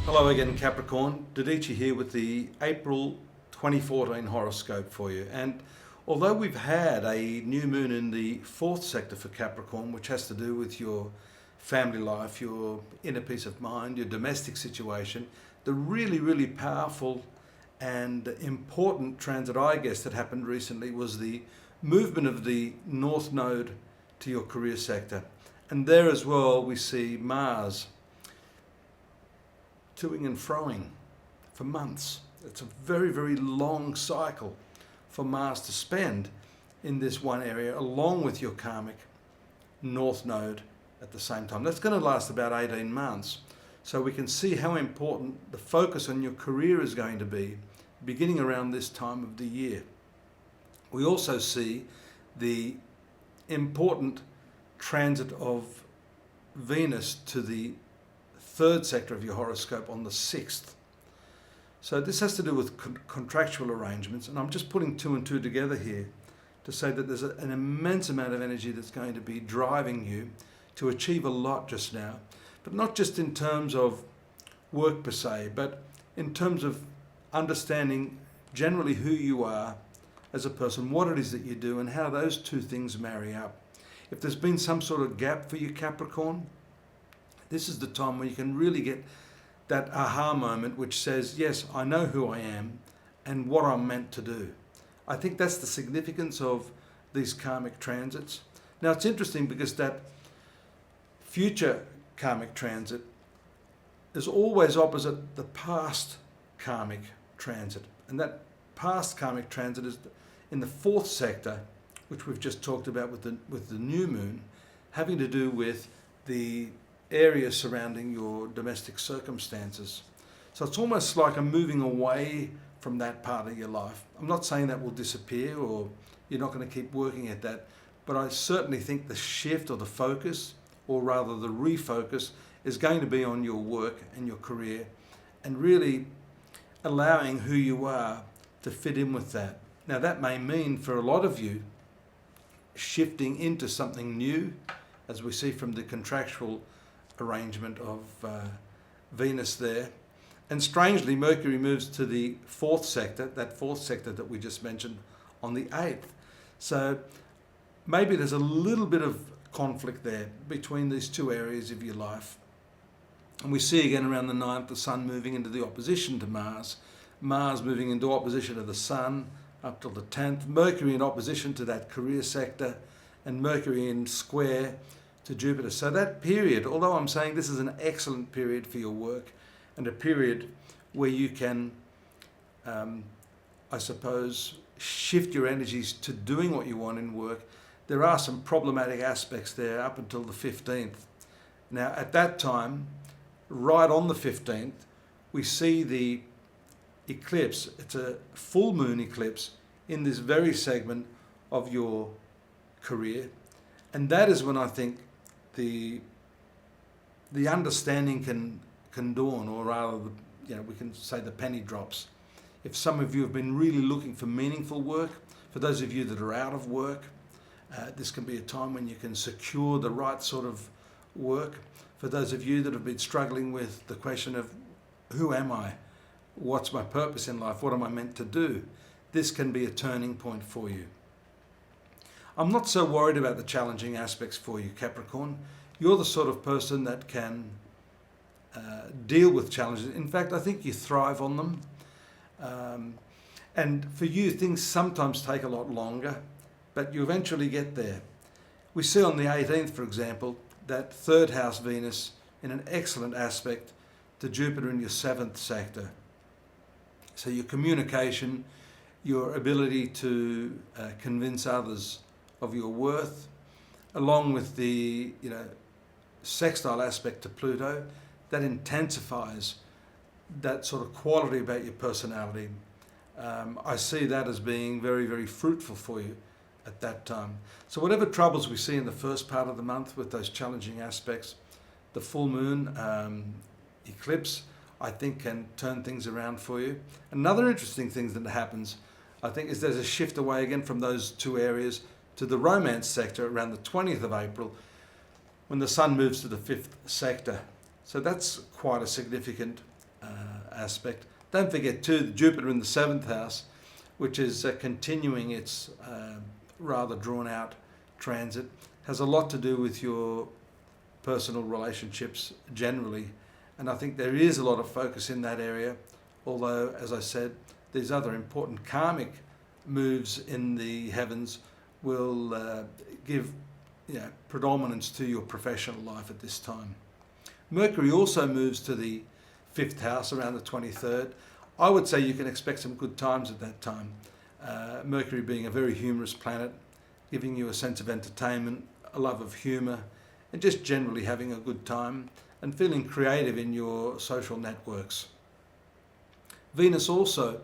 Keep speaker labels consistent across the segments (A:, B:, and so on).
A: Hello again, Capricorn. Dadhichi here with the April 2014 horoscope for you. And although we've had a new moon in the fourth sector for Capricorn, which has to do with your family life, your inner peace of mind, your domestic situation, the really powerful and important transit, I guess, that happened recently was the movement of the North Node to your career sector. And there as well, we see Mars toing and froing for months. It's a very long cycle for Mars to spend in this one area along with your karmic North Node at the same time. That's going to last about 18 months. So we can see how important the focus on your career is going to be beginning around this time of the year. We also see the important transit of Venus to the third sector of your horoscope on the 6th. So this has to do with contractual arrangements, and I'm just putting two and two together here to say that there's an immense amount of energy that's going to be driving you to achieve a lot just now, but not just in terms of work per se, but in terms of understanding generally who you are as a person, what it is that you do, and how those two things marry up. If there's been some sort of gap for you, Capricorn, this is the time where you can really get that aha moment which says, yes, I know who I am and what I'm meant to do. I think that's the significance of these karmic transits. Now it's interesting because that future karmic transit is always opposite the past karmic transit. And that past karmic transit is in the fourth sector, which we've just talked about with the new moon, having to do with the areas surrounding your domestic circumstances. So it's almost like a moving away from that part of your life. I'm not saying that will disappear or you're not going to keep working at that, but I certainly think the shift or the focus, or rather the refocus, is going to be on your work and your career and really allowing who you are to fit in with that. Now that may mean for a lot of you shifting into something new, as we see from the contractual arrangement of Venus there. And strangely, Mercury moves to the fourth sector, that fourth sector that we just mentioned, on the 8th. So maybe there's a little bit of conflict there between these two areas of your life. And we see again around the 9th, the Sun moving into the opposition to Mars, Mars moving into opposition to the Sun up till the 10th, Mercury in opposition to that career sector, and Mercury in square to Jupiter. So that period, although I'm saying this is an excellent period for your work and a period where you can, I suppose, shift your energies to doing what you want in work, there are some problematic aspects there up until the 15th. Now at that time, right on the 15th, we see the eclipse. It's a full moon eclipse in this very segment of your career. And that is when I think the understanding can dawn, or rather, we can say the penny drops. If some of you have been really looking for meaningful work, for those of you that are out of work, this can be a time when you can secure the right sort of work. For those of you that have been struggling with the question of who am I? What's my purpose in life? What am I meant to do? This can be a turning point for you. I'm not so worried about the challenging aspects for you, Capricorn. You're the sort of person that can deal with challenges. In fact, I think you thrive on them. And for you, things sometimes take a lot longer, but you eventually get there. We see on the 18th, for example, that third house Venus in an excellent aspect to Jupiter in your 7th sector. So your communication, your ability to convince others of your worth, along with the sextile aspect to Pluto, that intensifies that sort of quality about your personality. I see that as being very fruitful for you at that time. So whatever troubles we see in the first part of the month with those challenging aspects, the full moon eclipse, I think, can turn things around for you. Another interesting thing that happens, I think, is there's a shift away again from those two areas to the romance sector around the 20th of April, when the Sun moves to the 5th sector. So that's quite a significant aspect. Don't forget too, Jupiter in the 7th house, which is continuing its rather drawn out transit, has a lot to do with your personal relationships generally. And I think there is a lot of focus in that area, although, as I said, these other important karmic moves in the heavens will give predominance to your professional life at this time. Mercury also moves to the 5th house around the 23rd. I would say you can expect some good times at that time. Mercury being a very humorous planet, giving you a sense of entertainment, a love of humour, and just generally having a good time and feeling creative in your social networks. Venus also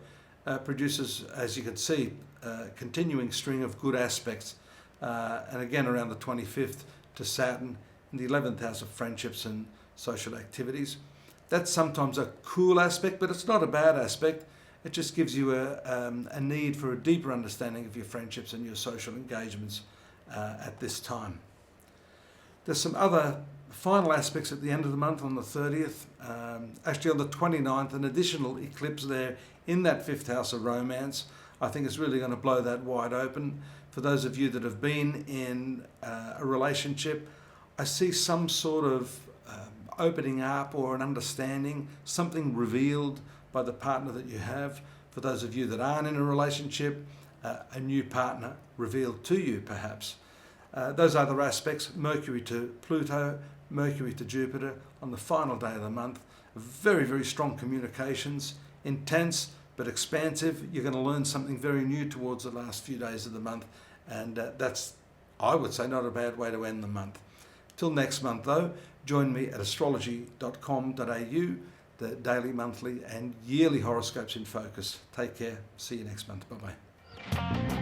A: produces, as you can see, a continuing string of good aspects, and again around the 25th to Saturn in the 11th house of friendships and social activities. That's sometimes a cool aspect, but it's not a bad aspect. It just gives you a need for a deeper understanding of your friendships and your social engagements at this time. There's some other final aspects at the end of the month on the 30th. Actually on the 29th, an additional eclipse there in that 5th house of romance. I think it's really going to blow that wide open. For those of you that have been in a relationship, I see some sort of opening up or an understanding, something revealed by the partner that you have. For those of you that aren't in a relationship, a new partner revealed to you perhaps. Those other aspects, Mercury to Pluto, Mercury to Jupiter on the final day of the month, very, very strong communications, intense but expansive. You're going to learn something very new towards the last few days of the month, and that's, I would say, not a bad way to end the month. Till next month though, join me at astrology.com.au, the daily, monthly and yearly horoscopes in focus. Take care. See you next month. Bye-bye.